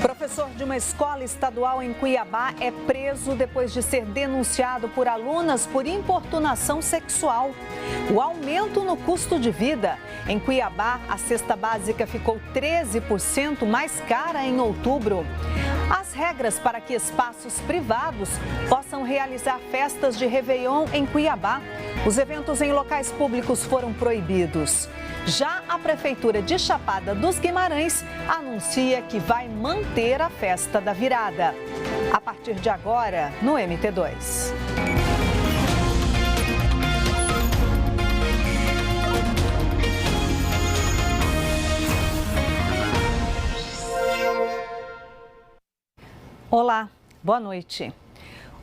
Professor de uma escola estadual em Cuiabá é preso depois de ser denunciado por alunas por importunação sexual. O aumento no custo de vida. Em Cuiabá, a cesta básica ficou 13% mais cara em outubro. As regras para que espaços privados possam realizar festas de Réveillon em Cuiabá. Os eventos em locais públicos foram proibidos. Já a Prefeitura de Chapada dos Guimarães anuncia que vai manter a festa da virada. A partir de agora, no MT2. Olá, boa noite.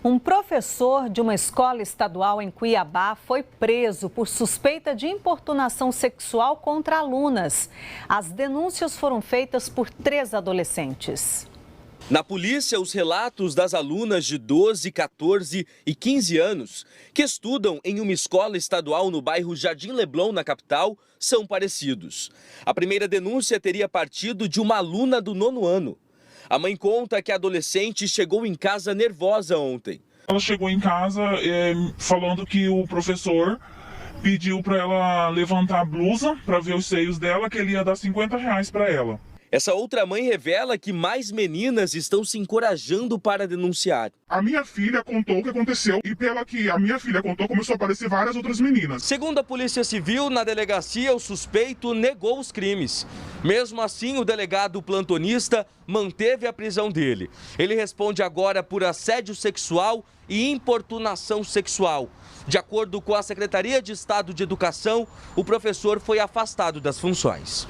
Um professor de uma escola estadual em Cuiabá foi preso por suspeita de importunação sexual contra alunas. As denúncias foram feitas por 3 adolescentes. Na polícia, os relatos das alunas de 12, 14 e 15 anos que estudam em uma escola estadual no bairro Jardim Leblon, na capital, são parecidos. A primeira denúncia teria partido de uma aluna do 9º ano. A mãe conta que a adolescente chegou em casa nervosa ontem. Ela chegou em casa falando que o professor pediu para ela levantar a blusa para ver os seios dela, que ele ia dar R$50 para ela. Essa outra mãe revela que mais meninas estão se encorajando para denunciar. A minha filha contou o que aconteceu e pela que a minha filha contou, começou a aparecer várias outras meninas. Segundo a Polícia Civil, na delegacia, o suspeito negou os crimes. Mesmo assim, o delegado plantonista manteve a prisão dele. Ele responde agora por assédio sexual e importunação sexual. De acordo com a Secretaria de Estado de Educação, o professor foi afastado das funções.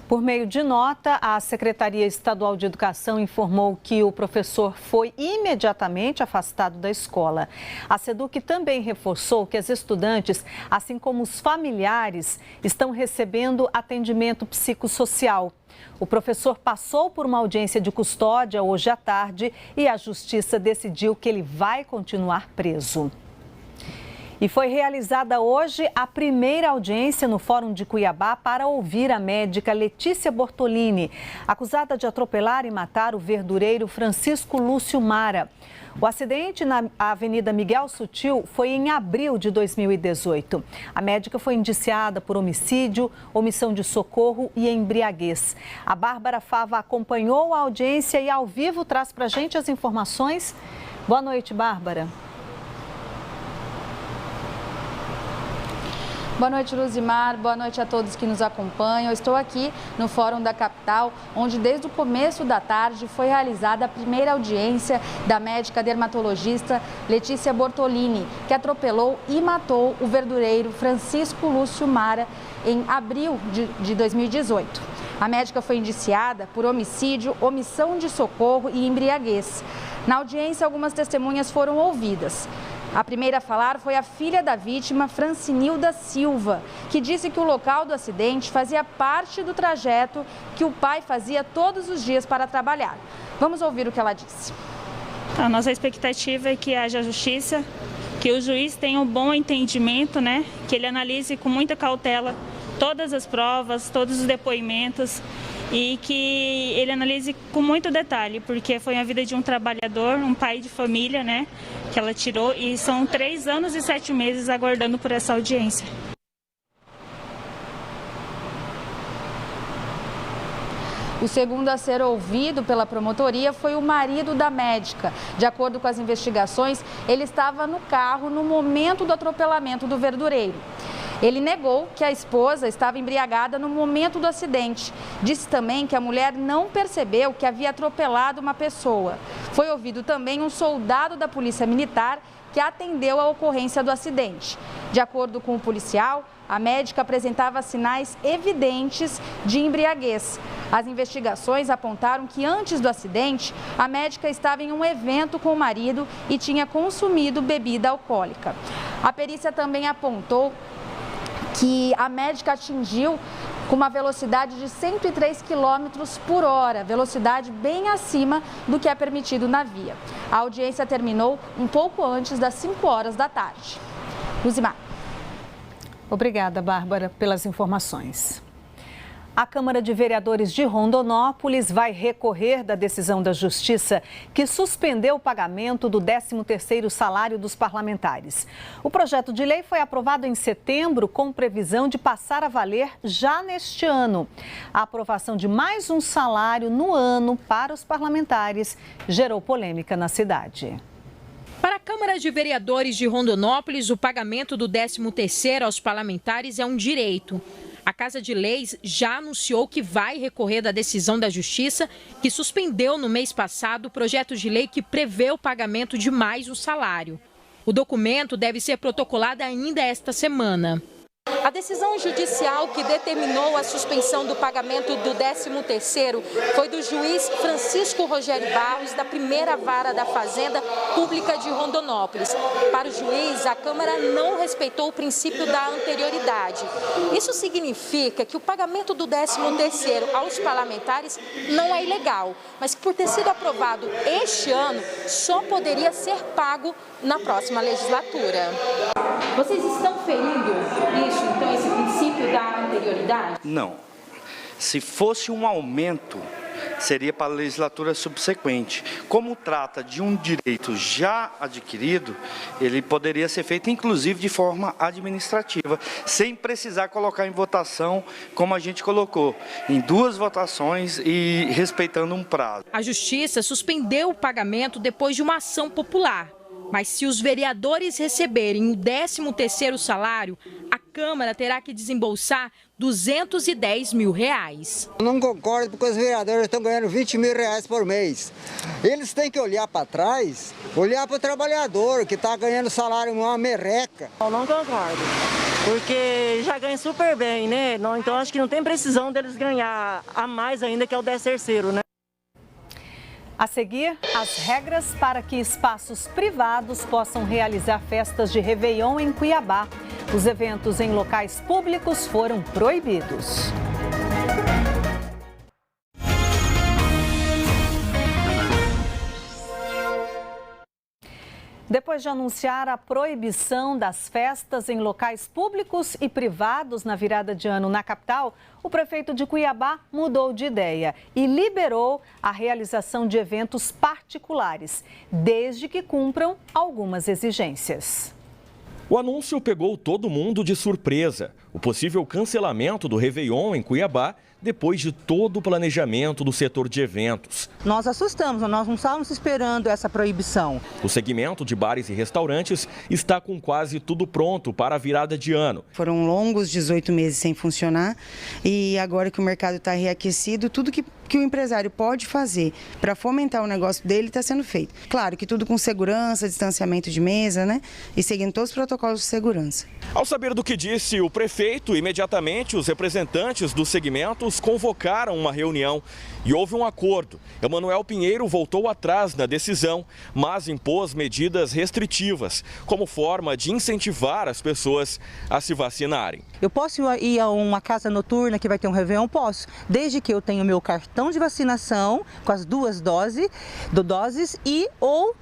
Por meio de nota, a Secretaria Estadual de Educação informou que o professor foi imediatamente afastado da escola. A SEDUC também reforçou que as estudantes, assim como os familiares, estão recebendo atendimento psicossocial. O professor passou por uma audiência de custódia hoje à tarde e a Justiça decidiu que ele vai continuar preso. E foi realizada hoje a primeira audiência no Fórum de Cuiabá para ouvir a médica Letícia Bortolini, acusada de atropelar e matar o verdureiro Francisco Lúcio Mara. O acidente na Avenida Miguel Sutil foi em abril de 2018. A médica foi indiciada por homicídio, omissão de socorro e embriaguez. A Bárbara Fava acompanhou a audiência e ao vivo traz para a gente as informações. Boa noite, Bárbara. Boa noite, Luzimar. Boa noite a todos que nos acompanham. Eu estou aqui no Fórum da Capital, onde desde o começo da tarde foi realizada a primeira audiência da médica dermatologista Letícia Bortolini, que atropelou e matou o verdureiro Francisco Lúcio Mara em abril de 2018. A médica foi indiciada por homicídio, omissão de socorro e embriaguez. Na audiência, algumas testemunhas foram ouvidas. A primeira a falar foi a filha da vítima, Francinilda Silva, que disse que o local do acidente fazia parte do trajeto que o pai fazia todos os dias para trabalhar. Vamos ouvir o que ela disse. A nossa expectativa é que haja justiça, que o juiz tenha um bom entendimento, que ele analise com muita cautela todas as provas, todos os depoimentos e que ele analise com muito detalhe, porque foi a vida de um trabalhador, um pai de família, que ela tirou, e são 3 anos e 7 meses aguardando por essa audiência. O segundo a ser ouvido pela promotoria foi o marido da médica. De acordo com as investigações, ele estava no carro no momento do atropelamento do verdureiro. Ele negou que a esposa estava embriagada no momento do acidente. Disse também que a mulher não percebeu que havia atropelado uma pessoa. Foi ouvido também um soldado da Polícia Militar que atendeu a ocorrência do acidente. De acordo com o policial, a médica apresentava sinais evidentes de embriaguez. As investigações apontaram que antes do acidente, a médica estava em um evento com o marido e tinha consumido bebida alcoólica. A perícia também apontou que a médica atingiu com uma velocidade de 103 km por hora, velocidade bem acima do que é permitido na via. A audiência terminou um pouco antes das 5 horas da tarde. Luzimar. Obrigada, Bárbara, pelas informações. A Câmara de Vereadores de Rondonópolis vai recorrer da decisão da Justiça que suspendeu o pagamento do 13º salário dos parlamentares. O projeto de lei foi aprovado em setembro com previsão de passar a valer já neste ano. A aprovação de mais um salário no ano para os parlamentares gerou polêmica na cidade. Para a Câmara de Vereadores de Rondonópolis, o pagamento do 13º aos parlamentares é um direito. A Casa de Leis já anunciou que vai recorrer da decisão da Justiça, que suspendeu no mês passado o projeto de lei que prevê o pagamento de mais um salário. O documento deve ser protocolado ainda esta semana. A decisão judicial que determinou a suspensão do pagamento do 13º foi do juiz Francisco Rogério Barros, da primeira vara da Fazenda Pública de Rondonópolis. Para o juiz, a Câmara não respeitou o princípio da anterioridade. Isso significa que o pagamento do 13º aos parlamentares não é ilegal, mas que por ter sido aprovado este ano, só poderia ser pago na próxima legislatura. Vocês estão ferindo isso, então, esse princípio da anterioridade? Não. Se fosse um aumento, seria para a legislatura subsequente. Como trata de um direito já adquirido, ele poderia ser feito, inclusive, de forma administrativa, sem precisar colocar em votação, como a gente colocou, em 2 votações e respeitando um prazo. A Justiça suspendeu o pagamento depois de uma ação popular. Mas se os vereadores receberem o 13º salário, a Câmara terá que desembolsar R$210 mil. Eu não concordo porque os vereadores estão ganhando R$20 mil por mês. Eles têm que olhar para trás, olhar para o trabalhador que está ganhando salário uma merreca. Eu não concordo, porque já ganha super bem, né? Então acho que não tem precisão deles ganhar a mais ainda, que é o 13º, né? A seguir, as regras para que espaços privados possam realizar festas de Réveillon em Cuiabá. Os eventos em locais públicos foram proibidos. Depois de anunciar a proibição das festas em locais públicos e privados na virada de ano na capital, o prefeito de Cuiabá mudou de ideia e liberou a realização de eventos particulares, desde que cumpram algumas exigências. O anúncio pegou todo mundo de surpresa. O possível cancelamento do Réveillon em Cuiabá depois de todo o planejamento do setor de eventos. Nós assustamos, nós não estávamos esperando essa proibição. O segmento de bares e restaurantes está com quase tudo pronto para a virada de ano. Foram longos 18 meses sem funcionar e agora que o mercado está reaquecido, tudo que o empresário pode fazer para fomentar o negócio dele está sendo feito. Claro que tudo com segurança, distanciamento de mesa, né? E seguindo todos os protocolos de segurança. Ao saber do que disse o prefeito, imediatamente os representantes dos segmentos convocaram uma reunião e houve um acordo. Emanuel Pinheiro voltou atrás na decisão, mas impôs medidas restritivas, como forma de incentivar as pessoas a se vacinarem. Eu posso ir a uma casa noturna que vai ter um Réveillon? Posso, desde que eu tenha o meu cartão de vacinação com as 2 doses e ou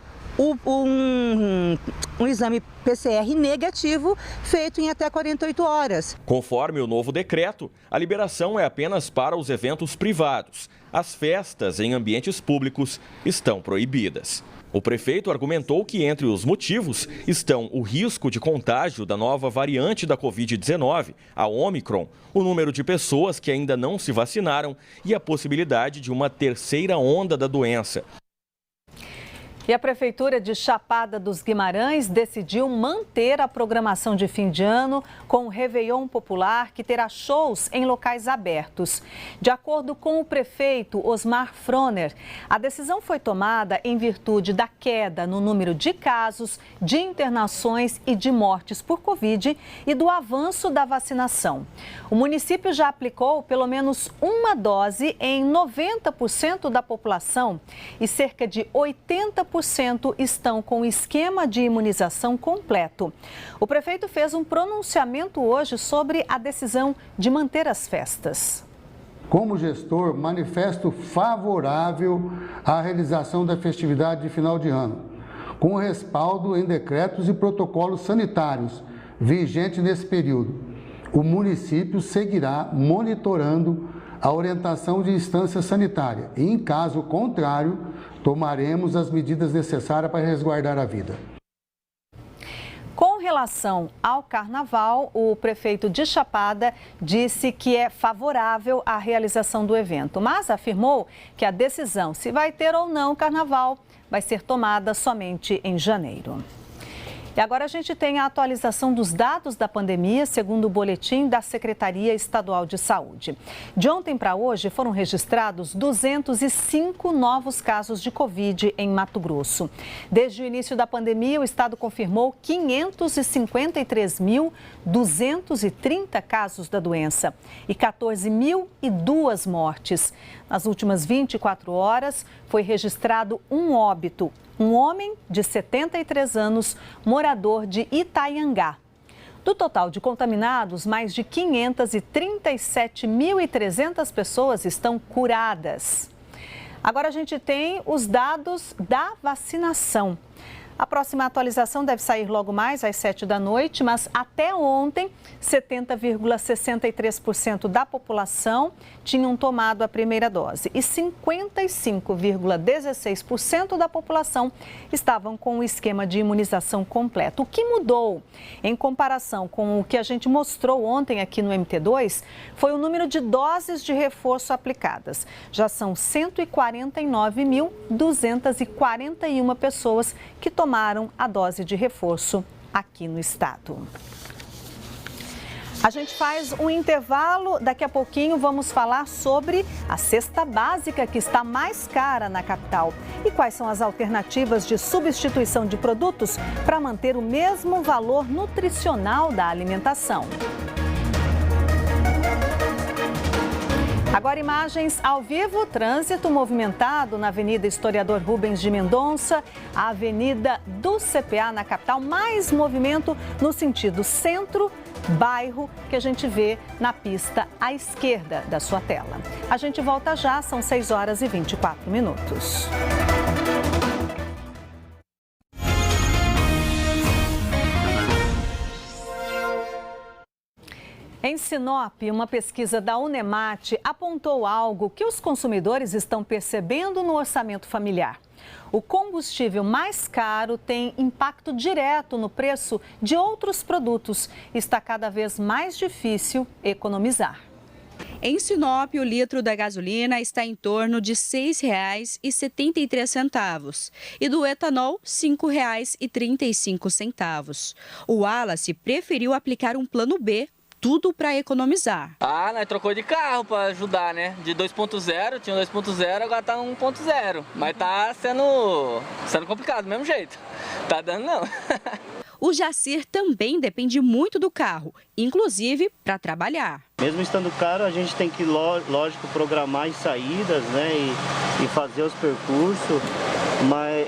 um exame PCR negativo feito em até 48 horas. Conforme o novo decreto, a liberação é apenas para os eventos privados. As festas em ambientes públicos estão proibidas. O prefeito argumentou que entre os motivos estão o risco de contágio da nova variante da Covid-19, a Omicron, o número de pessoas que ainda não se vacinaram e a possibilidade de uma terceira onda da doença. E a Prefeitura de Chapada dos Guimarães decidiu manter a programação de fim de ano com o Réveillon Popular, que terá shows em locais abertos. De acordo com o prefeito Osmar Froner, a decisão foi tomada em virtude da queda no número de casos, de internações e de mortes por Covid e do avanço da vacinação. O município já aplicou pelo menos uma dose em 90% da população e cerca de 80% estão com o esquema de imunização completo. O prefeito fez um pronunciamento hoje sobre a decisão de manter as festas. Como gestor, manifesto favorável à realização da festividade de final de ano, com respaldo em decretos e protocolos sanitários vigentes nesse período. O município seguirá monitorando a orientação de instância sanitária e, em caso contrário, tomaremos as medidas necessárias para resguardar a vida. Com relação ao carnaval, o prefeito de Chapada disse que é favorável à realização do evento, mas afirmou que a decisão se vai ter ou não carnaval vai ser tomada somente em janeiro. E agora a gente tem a atualização dos dados da pandemia, segundo o boletim da Secretaria Estadual de Saúde. De ontem para hoje foram registrados 205 novos casos de Covid em Mato Grosso. Desde o início da pandemia, o estado confirmou 553.230 casos da doença e 14.002 mortes. Nas últimas 24 horas, foi registrado um óbito. Um homem de 73 anos, morador de Itaiangá. Do total de contaminados, mais de 537.300 pessoas estão curadas. Agora a gente tem os dados da vacinação. A próxima atualização deve sair logo mais às 7 da noite, mas até ontem, 70,63% da população tinham tomado a primeira dose e 55,16% da população estavam com o esquema de imunização completo. O que mudou em comparação com o que a gente mostrou ontem aqui no MT2 foi o número de doses de reforço aplicadas. Já são 149.241 pessoas que tomaram a dose de reforço aqui no estado. A gente faz um intervalo, daqui a pouquinho vamos falar sobre a cesta básica que está mais cara na capital e quais são as alternativas de substituição de produtos para manter o mesmo valor nutricional da alimentação. Agora imagens ao vivo, trânsito movimentado na Avenida Historiador Rubens de Mendonça, a Avenida do CPA na capital, mais movimento no sentido centro-bairro que a gente vê na pista à esquerda da sua tela. A gente volta já, são 6 horas e 24 minutos. Em Sinop, uma pesquisa da Unemat apontou algo que os consumidores estão percebendo no orçamento familiar. O combustível mais caro tem impacto direto no preço de outros produtos. Está cada vez mais difícil economizar. Em Sinop, o litro da gasolina está em torno de R$ 6,73 e do etanol, R$ 5,35. O Wallace preferiu aplicar um plano B, tudo para economizar. Nós trocou de carro para ajudar, né? De 2.0, tinha 2.0, agora tá 1.0. Mas tá sendo complicado do mesmo jeito. Tá dando não. O Jacir também depende muito do carro, inclusive para trabalhar. Mesmo estando caro, a gente tem que, lógico, programar as saídas, né? E fazer os percursos, mas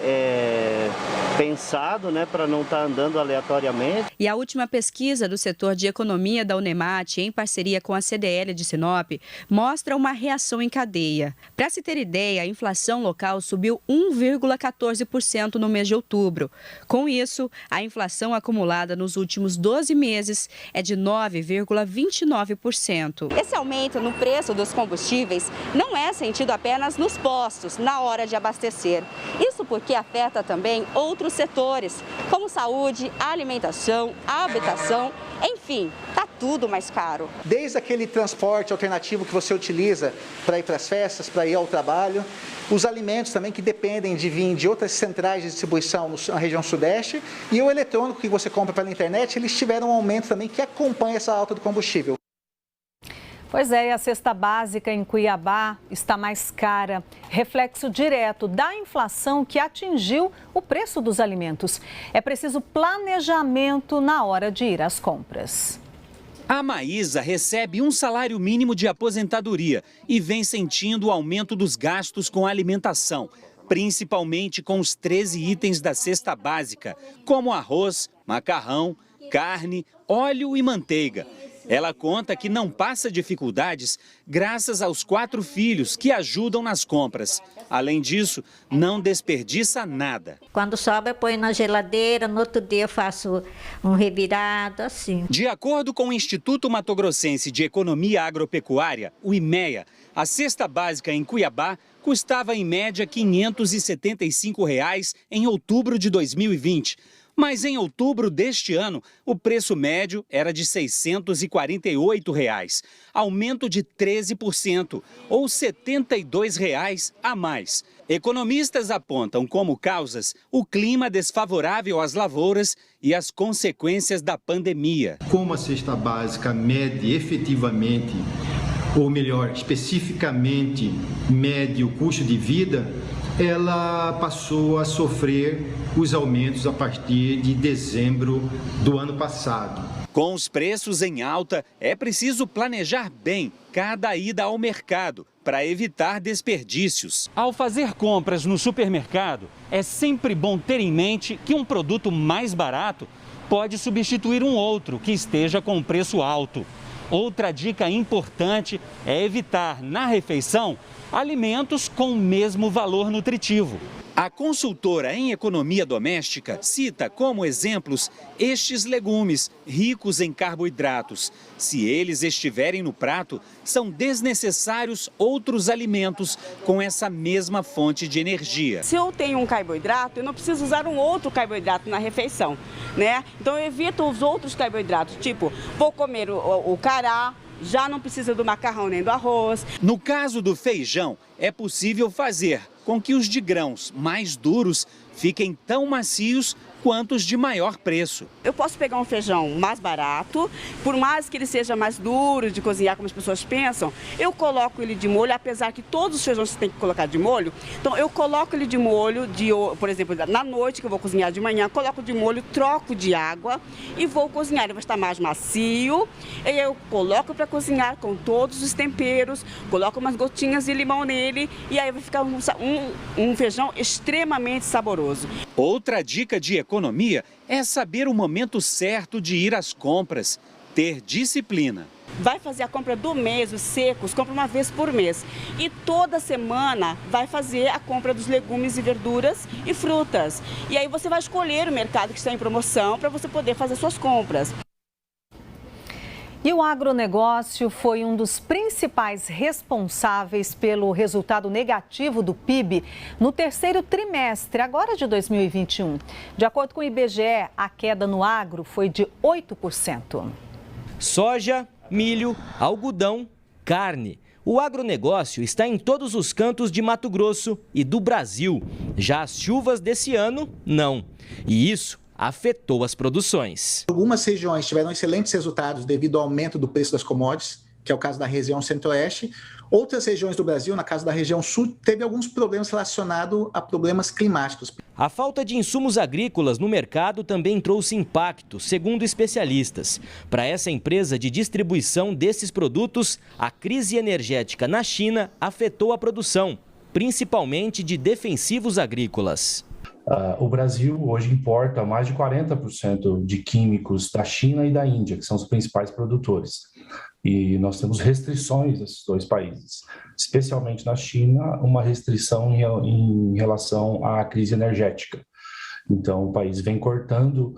pensado, né, para não estar andando aleatoriamente. E a última pesquisa do setor de economia da Unemat, em parceria com a CDL de Sinop, mostra uma reação em cadeia. Para se ter ideia, a inflação local subiu 1,14% no mês de outubro. Com isso, a inflação acumulada nos últimos 12 meses é de 9,29%. Esse aumento no preço dos combustíveis não é sentido apenas nos postos, na hora de abastecer. Isso porque afeta também outros setores, como saúde, alimentação, habitação, enfim, tá tudo mais caro. Desde aquele transporte alternativo que você utiliza para ir para as festas, para ir ao trabalho, os alimentos também que dependem de vir de outras centrais de distribuição na região sudeste e o eletrônico que você compra pela internet, eles tiveram um aumento também que acompanha essa alta do combustível. Pois é, e a cesta básica em Cuiabá está mais cara, reflexo direto da inflação que atingiu o preço dos alimentos. É preciso planejamento na hora de ir às compras. A Maísa recebe um salário mínimo de aposentadoria e vem sentindo o aumento dos gastos com a alimentação, principalmente com os 13 itens da cesta básica, como arroz, macarrão, carne, óleo e manteiga. Ela conta que não passa dificuldades graças aos 4 filhos que ajudam nas compras. Além disso, não desperdiça nada. Quando sobra, põe na geladeira, no outro dia eu faço um revirado, assim. De acordo com o Instituto Mato Grossense de Economia Agropecuária, o IMEA, A cesta básica em Cuiabá custava em média R$ 575 em outubro de 2020. Mas em outubro deste ano, o preço médio era de R$ 648, aumento de 13%, ou R$ 72 a mais. Economistas apontam como causas o clima desfavorável às lavouras e as consequências da pandemia. Como a cesta básica mede efetivamente, ou melhor, especificamente mede o custo de vida, ela passou a sofrer os aumentos a partir de dezembro do ano passado. Com os preços em alta, é preciso planejar bem cada ida ao mercado para evitar desperdícios. Ao fazer compras no supermercado, é sempre bom ter em mente que um produto mais barato pode substituir um outro que esteja com preço alto. Outra dica importante é evitar, na refeição, alimentos com o mesmo valor nutritivo. A consultora em economia doméstica cita como exemplos estes legumes ricos em carboidratos. Se eles estiverem no prato, são desnecessários outros alimentos com essa mesma fonte de energia. Se eu tenho um carboidrato, eu não preciso usar um outro carboidrato na refeição, né? Então eu evito os outros carboidratos, tipo, vou comer o cará, já não precisa do macarrão nem do arroz. No caso do feijão, é possível fazer com que os de grãos mais duros fiquem tão macios quanto os de maior preço. Eu posso pegar um feijão mais barato, por mais que ele seja mais duro de cozinhar, como as pessoas pensam, eu coloco ele de molho, apesar que todos os feijões você tem que colocar de molho. Então eu coloco ele de molho, por exemplo, na noite que eu vou cozinhar de manhã, coloco de molho, troco de água e vou cozinhar. Ele vai estar mais macio, e eu coloco para cozinhar com todos os temperos, coloco umas gotinhas de limão nele e aí vai ficar um feijão extremamente saboroso. Outra dica de economia é saber o momento certo de ir às compras, ter disciplina. Vai fazer a compra do mês, os secos, compra uma vez por mês. E toda semana vai fazer a compra dos legumes e verduras e frutas. E aí você vai escolher o mercado que está em promoção para você poder fazer suas compras. E o agronegócio foi um dos principais responsáveis pelo resultado negativo do PIB no terceiro trimestre, agora de 2021. De acordo com o IBGE, a queda no agro foi de 8%. Soja, milho, algodão, carne. O agronegócio está em todos os cantos de Mato Grosso e do Brasil. Já as chuvas desse ano, não. E isso afetou as produções. Algumas regiões tiveram excelentes resultados devido ao aumento do preço das commodities, que é o caso da região centro-oeste. Outras regiões do Brasil, na caso da região sul, teve alguns problemas relacionados a problemas climáticos. A falta de insumos agrícolas no mercado também trouxe impacto, segundo especialistas. Para essa empresa de distribuição desses produtos, a crise energética na China afetou a produção, principalmente de defensivos agrícolas. O Brasil hoje importa mais de 40% de químicos da China e da Índia, que são os principais produtores. E nós temos restrições nesses dois países, especialmente na China, uma restrição em relação à crise energética. Então, o país vem cortando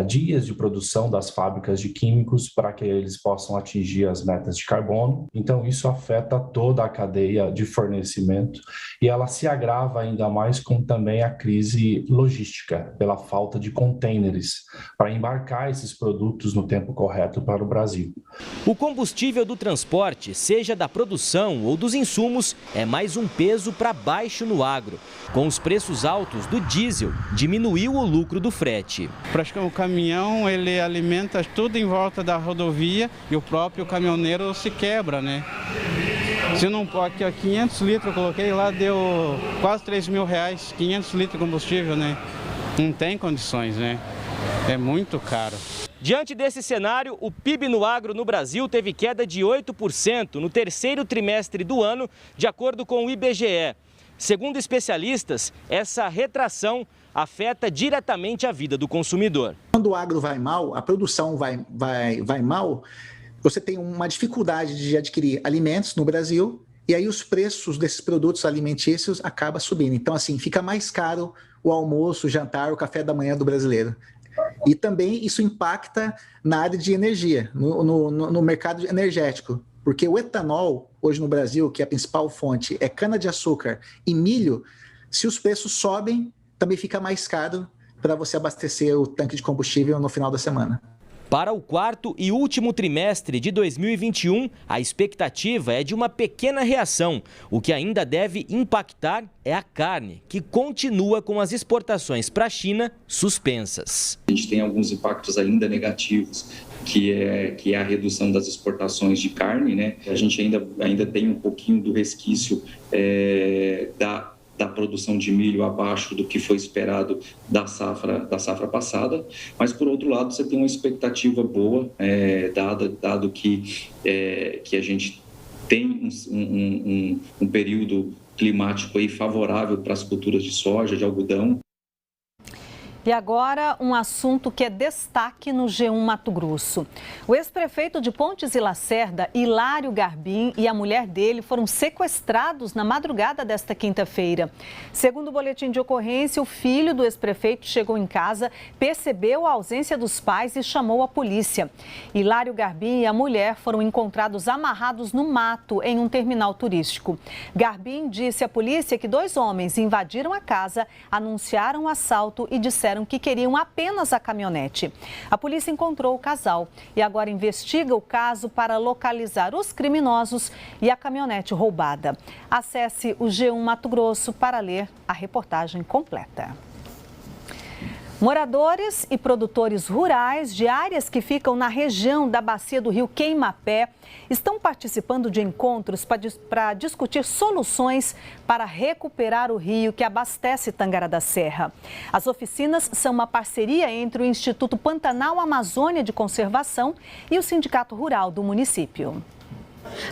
dias de produção das fábricas de químicos para que eles possam atingir as metas de carbono. Então, isso afeta toda a cadeia de fornecimento e ela se agrava ainda mais com também a crise logística, pela falta de contêineres para embarcar esses produtos no tempo correto para o Brasil. O combustível do transporte, seja da produção ou dos insumos, é mais um peso para baixo no agro. Com os preços altos do diesel, diminuiu o lucro do frete. O caminhão, ele alimenta tudo em volta da rodovia e o próprio caminhoneiro se quebra, né? Se não pode, 500 litros eu coloquei lá, deu quase R$3.000, 500 litros de combustível, né? Não tem condições, né? É muito caro. Diante desse cenário, o PIB no agro no Brasil teve queda de 8% no terceiro trimestre do ano, de acordo com o IBGE. Segundo especialistas, essa retração afeta diretamente a vida do consumidor. Quando o agro vai mal, a produção vai mal, você tem uma dificuldade de adquirir alimentos no Brasil e aí os preços desses produtos alimentícios acabam subindo. Então, assim, fica mais caro o almoço, o jantar, o café da manhã do brasileiro. E também isso impacta na área de energia, no mercado energético, porque o etanol hoje no Brasil, que a principal fonte é cana-de-açúcar e milho, se os preços sobem, também fica mais caro para você abastecer o tanque de combustível no final da semana. Para o quarto e último trimestre de 2021, a expectativa é de uma pequena reação. O que ainda deve impactar é a carne, que continua com as exportações para a China suspensas. A gente tem alguns impactos ainda negativos, que é a redução das exportações de carne, né? A gente ainda tem um pouquinho do resquício da produção de milho abaixo do que foi esperado da safra passada, mas por outro lado você tem uma expectativa boa, dado que a gente tem um período climático aí favorável para as culturas de soja, de algodão. E agora, um assunto que é destaque no G1 Mato Grosso. O ex-prefeito de Pontes e Lacerda, Hilário Garbim, e a mulher dele foram sequestrados na madrugada desta quinta-feira. Segundo o boletim de ocorrência, o filho do ex-prefeito chegou em casa, percebeu a ausência dos pais e chamou a polícia. Hilário Garbim e a mulher foram encontrados amarrados no mato em um terminal turístico. Garbim disse à polícia que 2 homens invadiram a casa, anunciaram o assalto e disseram que queriam apenas a caminhonete. A polícia encontrou o casal e agora investiga o caso para localizar os criminosos e a caminhonete roubada. Acesse o G1 Mato Grosso para ler a reportagem completa. Moradores e produtores rurais de áreas que ficam na região da bacia do rio Queima-Pé estão participando de encontros para discutir soluções para recuperar o rio que abastece Tangará da Serra. As oficinas são uma parceria entre o Instituto Pantanal Amazônia de Conservação e o Sindicato Rural do município.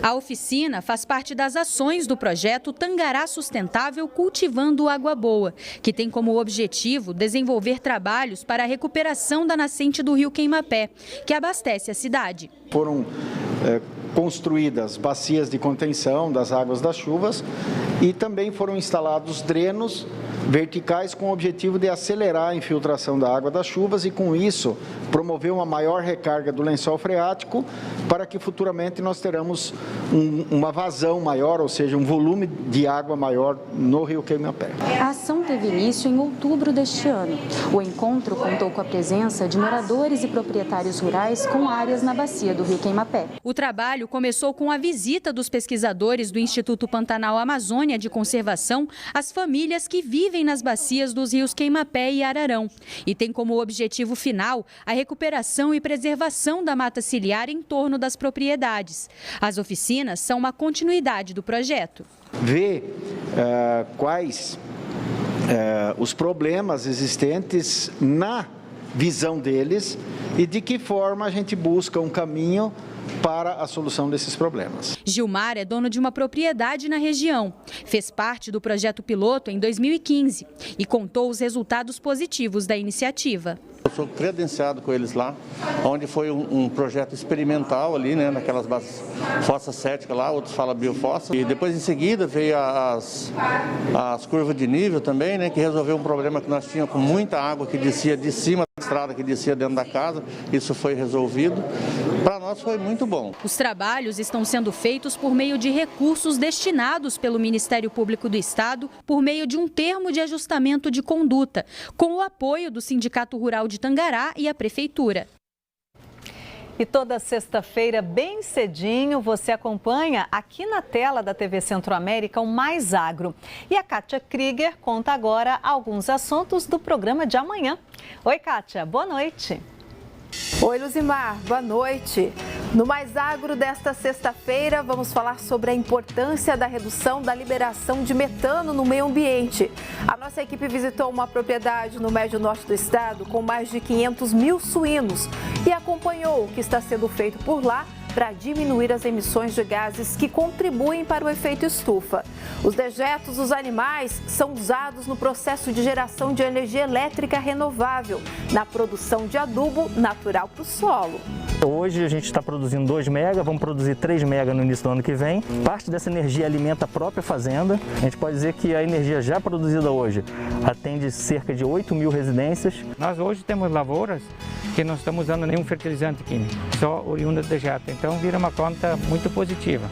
A oficina faz parte das ações do projeto Tangará Sustentável Cultivando Água Boa, que tem como objetivo desenvolver trabalhos para a recuperação da nascente do rio Queima-Pé, que abastece a cidade. Foram construídas bacias de contenção das águas das chuvas e também foram instalados drenos verticais com o objetivo de acelerar a infiltração da água das chuvas e, com isso, promover uma maior recarga do lençol freático para que futuramente nós teremos uma vazão maior, ou seja, um volume de água maior no rio Queima-Pé. A ação teve início em outubro deste ano. O encontro contou com a presença de moradores e proprietários rurais com áreas na bacia do rio Queima-Pé. O trabalho começou com a visita dos pesquisadores do Instituto Pantanal Amazônia de Conservação às famílias que vivem nas bacias dos rios Queima-Pé e Ararão e tem como objetivo final a recuperação e preservação da mata ciliar em torno das propriedades. As oficinas são uma continuidade do projeto. Ver quais os problemas existentes na visão deles e de que forma a gente busca um caminho para a solução desses problemas. Gilmar é dono de uma propriedade na região. Fez parte do projeto piloto em 2015 e contou os resultados positivos da iniciativa. Eu sou credenciado com eles lá, onde foi um projeto experimental ali, né, naquelas fossas céticas lá, outros falam biofossa. E depois em seguida veio as curvas de nível também, né, que resolveu um problema que nós tínhamos com muita água que descia de cima da estrada, que descia dentro da casa. Isso foi resolvido. Para nós foi muito bom. Os trabalhos estão sendo feitos por meio de recursos destinados pelo Ministério Público do Estado por meio de um termo de ajustamento de conduta, com o apoio do Sindicato Rural de Tangará e a Prefeitura. E toda sexta-feira, bem cedinho, você acompanha aqui na tela da TV Centro-América o Mais Agro. E a Kátia Krieger conta agora alguns assuntos do programa de amanhã. Oi, Kátia, boa noite. Oi, Luzimar, boa noite. No Mais Agro desta sexta-feira, vamos falar sobre a importância da redução da liberação de metano no meio ambiente. A nossa equipe visitou uma propriedade no médio norte do estado com mais de 500 mil suínos e acompanhou o que está sendo feito por lá para diminuir as emissões de gases que contribuem para o efeito estufa. Os dejetos dos animais são usados no processo de geração de energia elétrica renovável, na produção de adubo natural para o solo. Hoje a gente está produzindo 2 mega, vamos produzir 3 mega no início do ano que vem. Parte dessa energia alimenta a própria fazenda. A gente pode dizer que a energia já produzida hoje atende cerca de 8 mil residências. Nós hoje temos lavouras que não estamos usando nenhum fertilizante químico, só oriundo de dejeto. Então vira uma conta muito positiva.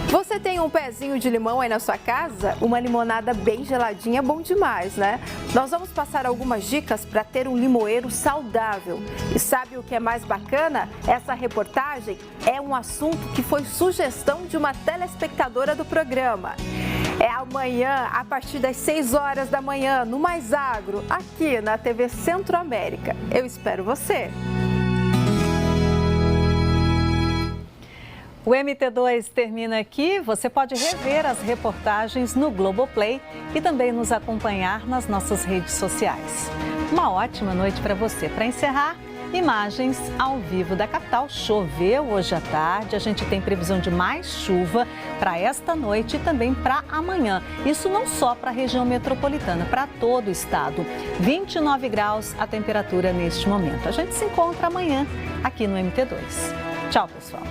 Você você tem um pezinho de limão aí na sua casa, uma limonada bem geladinha é bom demais, né? Nós vamos passar algumas dicas para ter um limoeiro saudável. E sabe o que é mais bacana? Essa reportagem é um assunto que foi sugestão de uma telespectadora do programa. É amanhã, a partir das 6 horas da manhã, no Mais Agro, aqui na TV Centro-América. Eu espero você! O MT2 termina aqui. Você pode rever as reportagens no Globoplay e também nos acompanhar nas nossas redes sociais. Uma ótima noite para você. Para encerrar, imagens ao vivo da capital. Choveu hoje à tarde, a gente tem previsão de mais chuva para esta noite e também para amanhã. Isso não só para a região metropolitana, para todo o estado. 29 graus a temperatura neste momento. A gente se encontra amanhã aqui no MT2. Tchau, pessoal.